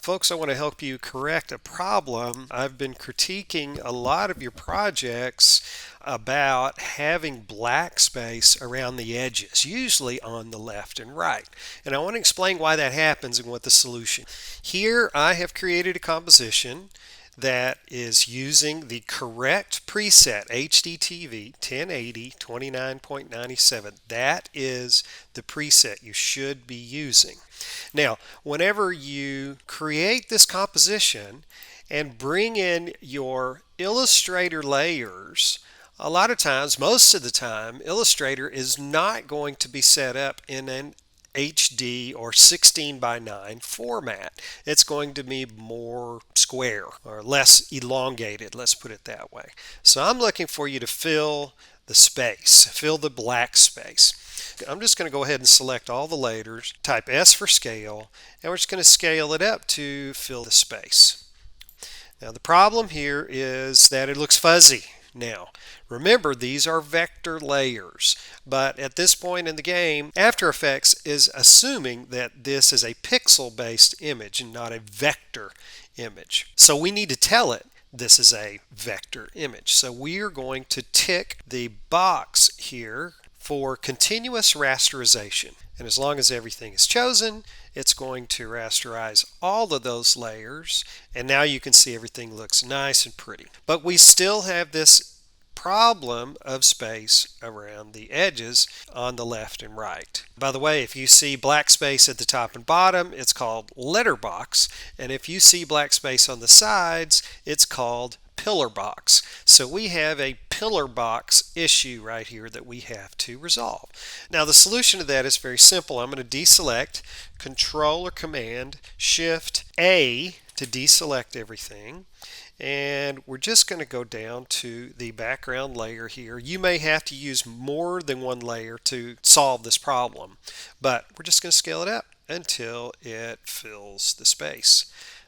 Folks, I want to help you correct a problem. I've been critiquing a lot of your projects about having black space around the edges, usually on the left and right. And I want to explain why that happens and what the solution. Here I have created a composition that is using the correct preset HDTV 1080 29.97. That is the preset you should be using. Now, whenever you create this composition and bring in your Illustrator layers, a lot of times, most of the time, Illustrator is not going to be set up in an HD or 16 by 9 format. It's going to be more square or less elongated, let's put it that way. So I'm looking for you to fill the space, fill the black space. I'm just going to go ahead and select all the layers, type S for scale, and we're just going to scale it up to fill the space. Now the problem here is that it looks fuzzy. Now, remember, these are vector layers, but at this point in the game, After Effects is assuming that this is a pixel-based image and not a vector image. So we need to tell it this is a vector image. So we are going to tick the box here for continuous rasterization. And as long as everything is chosen, it's going to rasterize all of those layers. And now you can see everything looks nice and pretty. But we still have this problem of space around the edges on the left and right. By the way, if you see black space at the top and bottom, it's called letterbox. And if you see black space on the sides, it's called pillar box. So we have a pillar box issue right here that we have to resolve. Now the solution to that is very simple. I'm going to deselect, Control or Command Shift A to deselect everything. And we're just going to go down to the background layer here. You may have to use more than one layer to solve this problem, but we're just going to scale it up until it fills the space.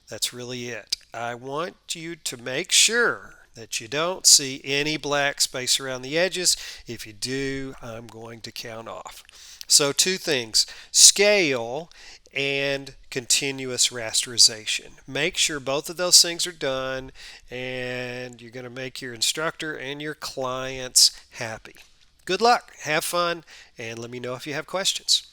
That's really it. I want you to make sure that you don't see any black space around the edges. If you do, I'm going to count off. So two things, scale and continuous rasterization. Make sure both of those things are done, and you're going to make your instructor and your clients happy. Good luck, have fun, and let me know if you have questions.